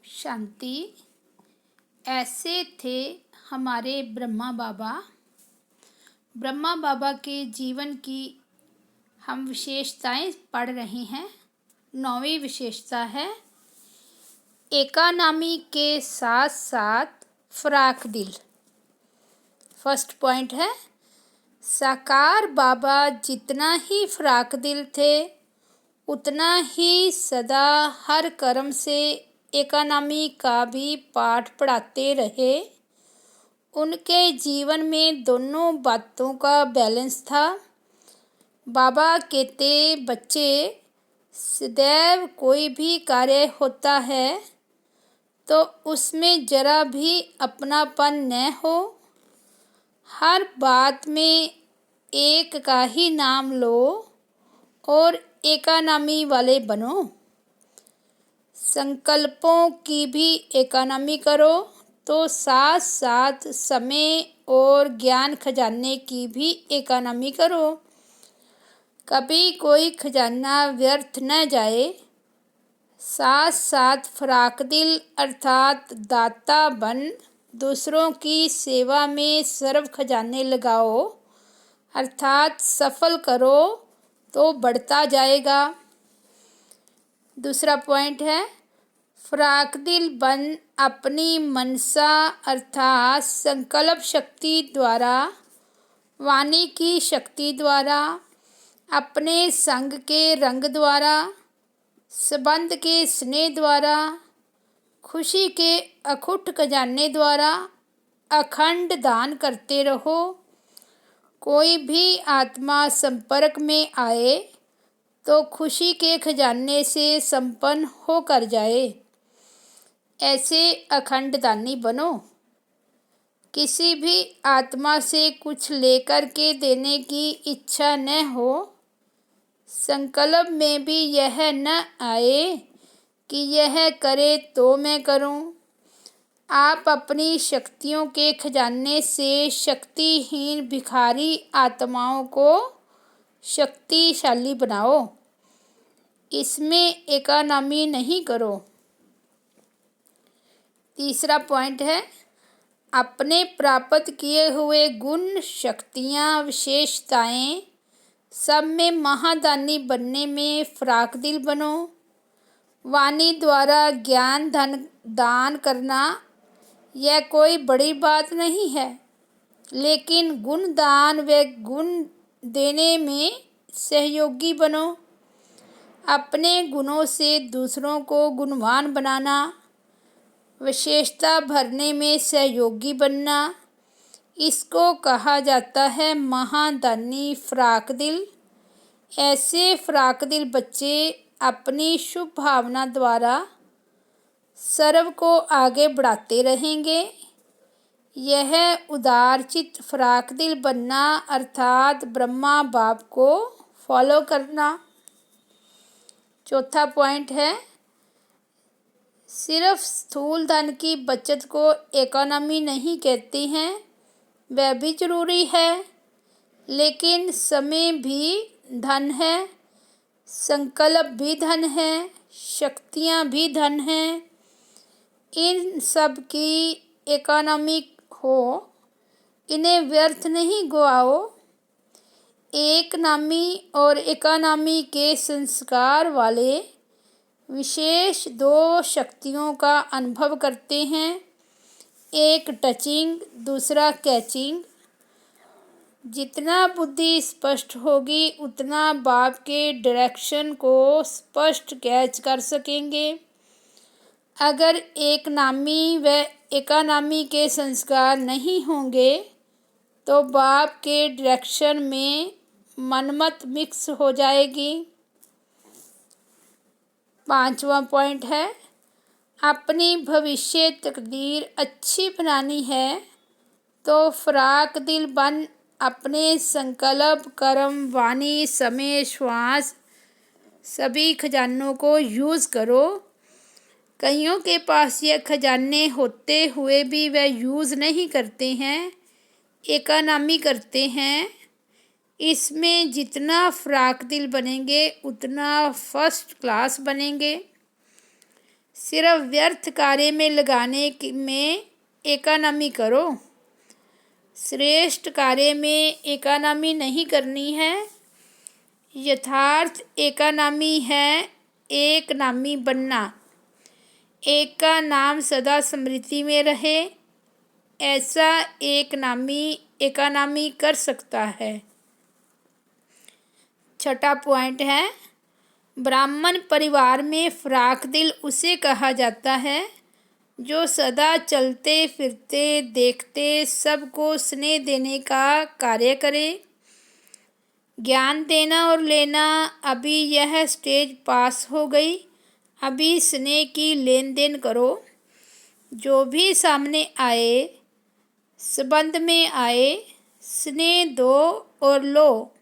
शांति। ऐसे थे हमारे ब्रह्मा बाबा। ब्रह्मा बाबा के जीवन की हम विशेषताएं पढ़ रहे हैं। 9वीं विशेषता है एकानामी के साथ साथ फराक दिल। फर्स्ट पॉइंट है साकार बाबा जितना ही फराक दिल थे उतना ही सदा हर कर्म से एकानामी का भी पाठ पढ़ाते रहे। उनके जीवन में दोनों बातों का बैलेंस था। बाबा कहते बच्चे सदैव कोई भी कार्य होता है तो उसमें जरा भी अपनापन न हो। हर बात में एक का ही नाम लो और एकानामी वाले बनो। संकल्पों की भी एकानामी करो तो साथ साथ समय और ज्ञान खजाने की भी एकानामी करो। कभी कोई खजाना व्यर्थ न जाए। साथ साथ फराक दिल अर्थात दाता बन दूसरों की सेवा में सर्व खजाने लगाओ अर्थात सफल करो तो बढ़ता जाएगा। दूसरा पॉइंट है फराक दिल बन अपनी मनसा अर्थात संकल्प शक्ति द्वारा, वाणी की शक्ति द्वारा, अपने संग के रंग द्वारा, संबंध के स्नेह द्वारा, खुशी के अखुट खजाने द्वारा अखंड दान करते रहो। कोई भी आत्मा संपर्क में आए तो खुशी के खजाने से संपन्न होकर जाए। ऐसे अखंड दानी बनो। किसी भी आत्मा से कुछ लेकर के देने की इच्छा न हो। संकल्प में भी यह न आए कि यह करे तो मैं करूं। आप अपनी शक्तियों के खजाने से शक्तिहीन भिखारी आत्माओं को शक्तिशाली बनाओ। इसमें एकानामी नहीं करो। तीसरा पॉइंट है अपने प्राप्त किए हुए गुण, शक्तियाँ, विशेषताएं सब में महादानी बनने में फराक दिल बनो। वाणी द्वारा ज्ञान धन दान करना यह कोई बड़ी बात नहीं है, लेकिन गुण दान व गुण देने में सहयोगी बनो। अपने गुणों से दूसरों को गुणवान बनाना, विशेषता भरने में सहयोगी बनना, इसको कहा जाता है महादानी फराक दिल। ऐसे फराक दिल बच्चे अपनी शुभ भावना द्वारा सर्व को आगे बढ़ाते रहेंगे। यह उदारचित फराक दिल बनना अर्थात ब्रह्मा बाप को फॉलो करना। चौथा पॉइंट है सिर्फ स्थूल धन की बचत को इकोनॉमी नहीं कहते हैं, वह भी जरूरी है, लेकिन समय भी धन है, संकल्प भी धन है, शक्तियाँ भी धन हैं। इन सब की इकोनॉमी हो, इन्हें व्यर्थ नहीं गवाओ। एक नामी और इकोनॉमी के संस्कार वाले विशेष दो शक्तियों का अनुभव करते हैं, एक टचिंग, दूसरा कैचिंग। जितना बुद्धि स्पष्ट होगी उतना बाप के डायरेक्शन को स्पष्ट कैच कर सकेंगे। अगर एक नामी व इकोनॉमी के संस्कार नहीं होंगे तो बाप के डायरेक्शन में मनमत मिक्स हो जाएगी। पांचवा पॉइंट है अपनी भविष्य तकदीर अच्छी बनानी है तो फराक दिल बन अपने संकल्प, कर्म, वाणी, समय, श्वास सभी खजानों को यूज़ करो। कईयों के पास ये खजाने होते हुए भी वह यूज़ नहीं करते हैं, इकोनॉमी करते हैं। इसमें जितना फराक दिल बनेंगे उतना फर्स्ट क्लास बनेंगे। सिर्फ व्यर्थ कार्य में लगाने में इकोनॉमी करो। श्रेष्ठ कार्य में इकोनॉमी नहीं करनी है। यथार्थ इकोनॉमी है एक नामी बनना। एक का नाम सदा स्मृति में रहे, ऐसा एक नामी इकोनॉमी कर सकता है। छठा पॉइंट है, ब्राह्मण परिवार में फ्राक दिल उसे कहा जाता है जो सदा चलते फिरते देखते सबको स्नेह देने का कार्य करे। ज्ञान देना और लेना, अभी यह स्टेज पास हो गई, अभी स्नेह की लेन देन करो। जो भी सामने आए, संबंध में आए, स्नेह दो और लो।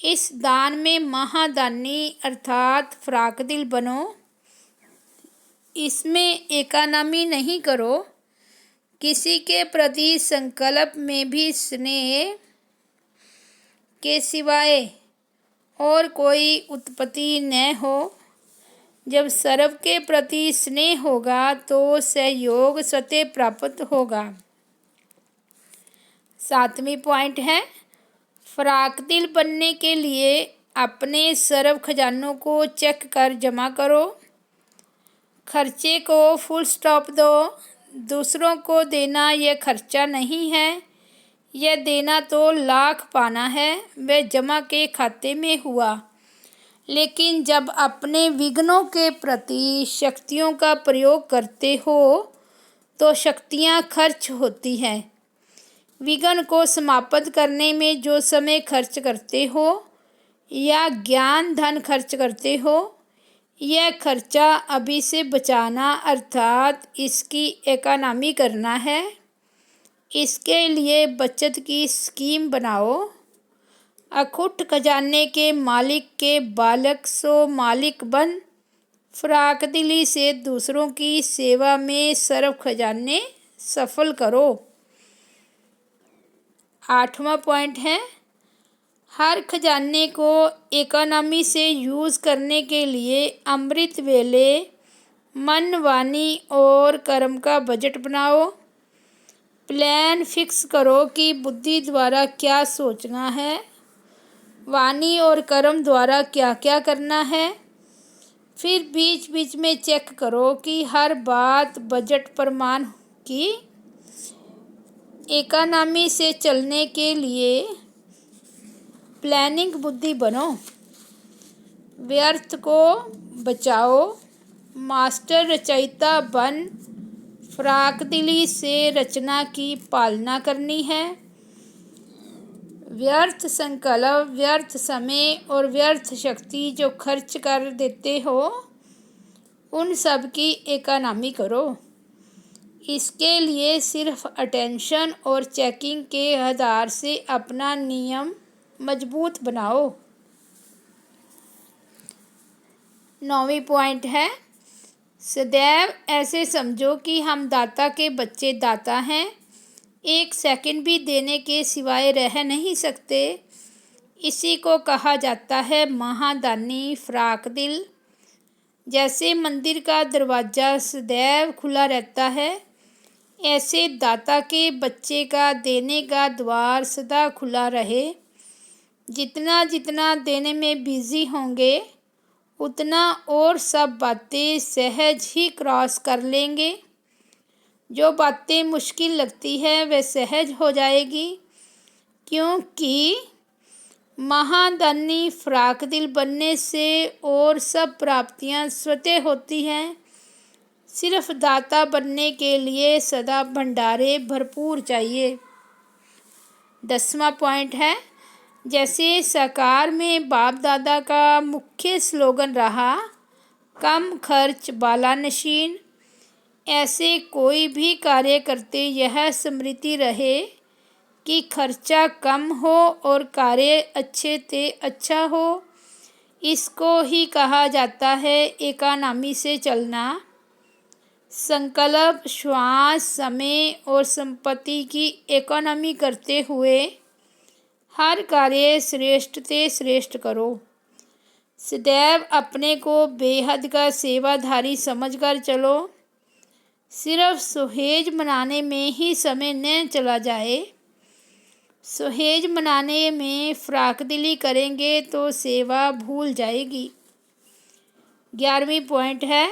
इस दान में महादानी अर्थात फ्राक दिल बनो। इसमें इकोनॉमी नहीं करो। किसी के प्रति संकल्प में भी स्नेह के सिवाय और कोई उत्पत्ति न हो। जब सर्व के प्रति स्नेह होगा तो सहयोग स्वतः प्राप्त होगा। सातवीं पॉइंट है, फ्राक दिल बनने के लिए अपने सर्व खजानों को चेक कर जमा करो। खर्चे को फुल स्टॉप दो। दूसरों को देना यह खर्चा नहीं है, यह देना तो लाख पाना है, वह जमा के खाते में हुआ। लेकिन जब अपने विघ्नों के प्रति शक्तियों का प्रयोग करते हो तो शक्तियाँ खर्च होती हैं। विघ्न को समाप्त करने में जो समय खर्च करते हो या ज्ञान धन खर्च करते हो, यह खर्चा अभी से बचाना अर्थात इसकी इकोनॉमी करना है। इसके लिए बचत की स्कीम बनाओ। अखुट खजाने के मालिक के बालक सो मालिक बन। फ्राक दिली से दूसरों की सेवा में सर्व खजाने सफल करो। आठवां पॉइंट है, हर खजाने को इकोनॉमी से यूज़ करने के लिए अमृत वेले मन, वाणी और कर्म का बजट बनाओ। प्लान फिक्स करो कि बुद्धि द्वारा क्या सोचना है, वाणी और कर्म द्वारा क्या क्या करना है। फिर बीच बीच में चेक करो कि हर बात बजट प्रमाण की। इकोनॉमी से चलने के लिए प्लानिंग बुद्धि बनो। व्यर्थ को बचाओ। मास्टर रचयिता बन। फ्राक दिली से रचना की पालना करनी है। व्यर्थ संकल्प, व्यर्थ समय और व्यर्थ शक्ति जो खर्च कर देते हो, उन सब की इकोनॉमी करो। इसके लिए सिर्फ अटेंशन और चेकिंग के आधार से अपना नियम मजबूत बनाओ। 9वीं पॉइंट है, सदैव ऐसे समझो कि हम दाता के बच्चे दाता हैं। एक सेकंड भी देने के सिवाय रह नहीं सकते। इसी को कहा जाता है महादानी फ्राक दिल। जैसे मंदिर का दरवाज़ा सदैव खुला रहता है, ऐसे दाता के बच्चे का देने का द्वार सदा खुला रहे। जितना जितना देने में बिजी होंगे, उतना और सब बातें सहज ही क्रॉस कर लेंगे। जो बातें मुश्किल लगती है वह सहज हो जाएगी, क्योंकि महादानी फ्राक दिल बनने से और सब प्राप्तियां स्वतः होती हैं। सिर्फ दाता बनने के लिए सदा भंडारे भरपूर चाहिए। 10वां पॉइंट है, जैसे साकार में बाप दादा का मुख्य स्लोगन रहा, कम खर्च बाला नशीन, ऐसे कोई भी कार्य करते यह स्मृति रहे कि खर्चा कम हो और कार्य अच्छे से अच्छा हो। इसको ही कहा जाता है इकोनॉमी से चलना। संकल्प, श्वास, समय और संपत्ति की इकोनॉमी करते हुए हर कार्य श्रेष्ठ से श्रेष्ठ करो। सदैव अपने को बेहद का सेवाधारी समझकर चलो। सिर्फ सुहेज मनाने में ही समय न चला जाए। सुहेज मनाने में फराकदिली करेंगे तो सेवा भूल जाएगी। 11वीं पॉइंट है,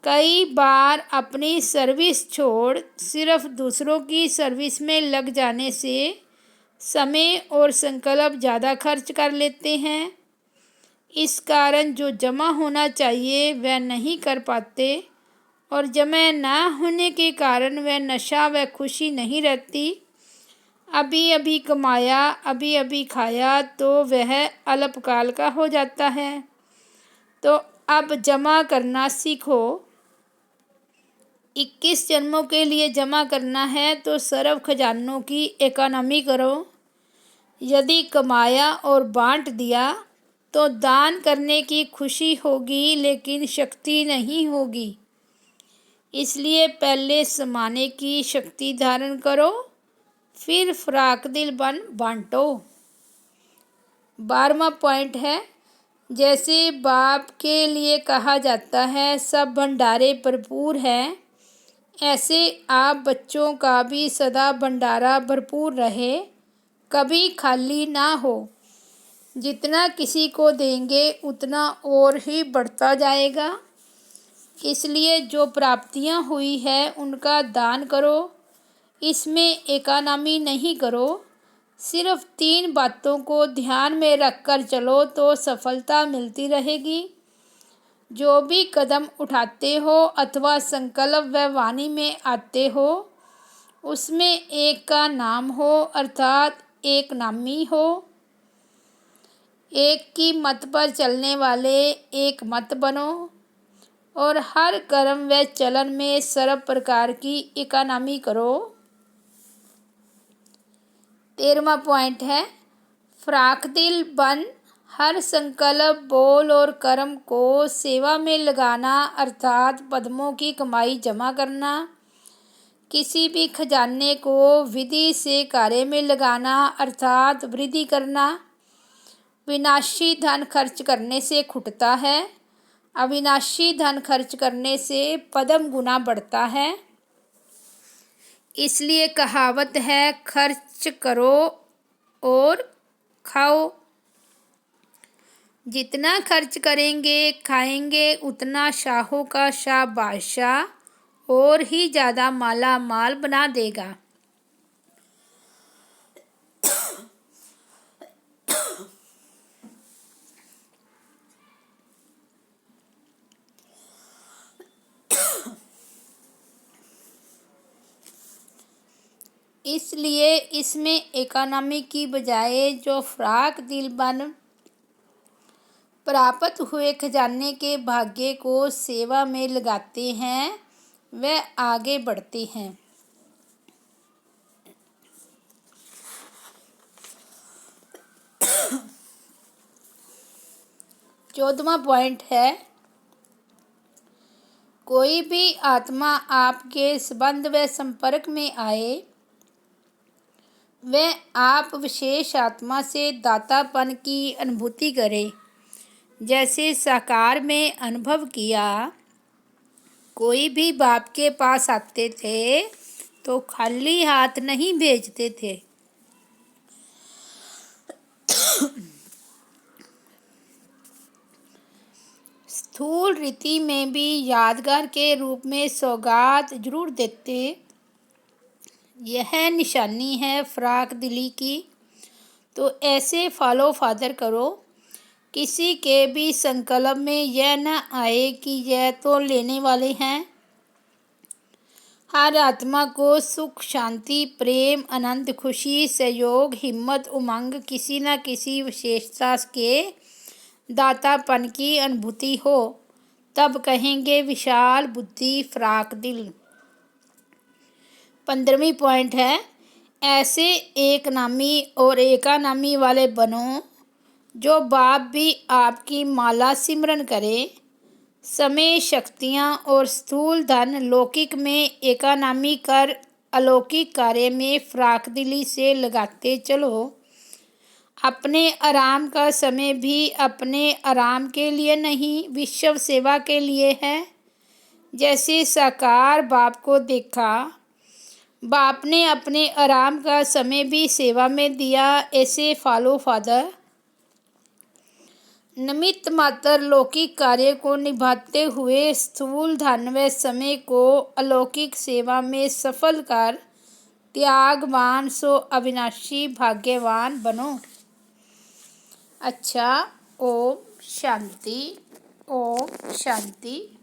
कई बार अपनी सर्विस छोड़ सिर्फ दूसरों की सर्विस में लग जाने से समय और संकल्प ज़्यादा खर्च कर लेते हैं। इस कारण जो जमा होना चाहिए वह नहीं कर पाते और जमा ना होने के कारण वह नशा व खुशी नहीं रहती। अभी अभी कमाया अभी अभी खाया तो वह अल्पकाल का हो जाता है। तो अब जमा करना सीखो। 21 जन्मों के लिए जमा करना है तो सर्व खजानों की इकोनॉमी करो। यदि कमाया और बांट दिया तो दान करने की खुशी होगी लेकिन शक्ति नहीं होगी। इसलिए पहले समाने की शक्ति धारण करो, फिर फराकदिल बन बांटो। 12वां पॉइंट है, जैसे बाप के लिए कहा जाता है सब भंडारे भरपूर हैं, ऐसे आप बच्चों का भी सदा भंडारा भरपूर रहे, कभी खाली ना हो। जितना किसी को देंगे उतना और ही बढ़ता जाएगा। इसलिए जो प्राप्तियां हुई है उनका दान करो। इसमें इकोनॉमी नहीं करो। सिर्फ 3 बातों को ध्यान में रखकर चलो तो सफलता मिलती रहेगी। जो भी कदम उठाते हो अथवा संकल्प व वाणी में आते हो उसमें एक का नाम हो अर्थात एक नामी हो। एक की मत पर चलने वाले एक मत बनो और हर कर्म व चलन में सर्व प्रकार की इकोनॉमी करो। 13वां पॉइंट है, फराकदिल बन हर संकल्प बोल और कर्म को सेवा में लगाना अर्थात पद्मों की कमाई जमा करना। किसी भी खजाने को विधि से कार्य में लगाना अर्थात वृद्धि करना। विनाशी धन खर्च करने से खुटता है, अविनाशी धन खर्च करने से पद्म गुना बढ़ता है। इसलिए कहावत है, खर्च करो और खाओ। जितना खर्च करेंगे खाएंगे उतना शाहों का शाह बादशाह और ही ज़्यादा माला माल बना देगा। इसलिए इसमें इकोनॉमी की बजाय जो फराकदिल बन प्राप्त हुए खजाने के भाग्य को सेवा में लगाते हैं वे आगे बढ़ते हैं। 14वां पॉइंट है, कोई भी आत्मा आपके संबंध व संपर्क में आए वह आप विशेष आत्मा से दातापन की अनुभूति करे। जैसे साकार में अनुभव किया, कोई भी बाप के पास आते थे तो खाली हाथ नहीं भेजते थे। स्थूल रीति में भी यादगार के रूप में सौगात जरूर देते। यह निशानी है फराकदिली की। तो ऐसे फॉलो फादर करो, किसी के भी संकल्प में यह न आए कि यह तो लेने वाले हैं। हर आत्मा को सुख शांति प्रेम आनंद खुशी सहयोग हिम्मत उमंग किसी न किसी विशेषता के दातापन की अनुभूति हो, तब कहेंगे विशाल बुद्धि फराकदिल। 15वीं पॉइंट है, ऐसे एक नामी और एकानामी वाले बनो जो बाप भी आपकी माला सिमरन करे। समय शक्तियाँ और स्थूल धन लौकिक में एकानामी कर अलौकिक कार्य में फराकदिली से लगाते चलो। अपने आराम का समय भी अपने आराम के लिए नहीं, विश्व सेवा के लिए है। जैसे साकार बाप को देखा, बाप ने अपने आराम का समय भी सेवा में दिया। ऐसे फॉलो फादर निमित्त मात्र लौकिक कार्य को निभाते हुए स्थूल धन व समय को अलौकिक सेवा में सफल कर त्यागवान सो अविनाशी भाग्यवान बनो। अच्छा, ओम शांति, ओम शांति।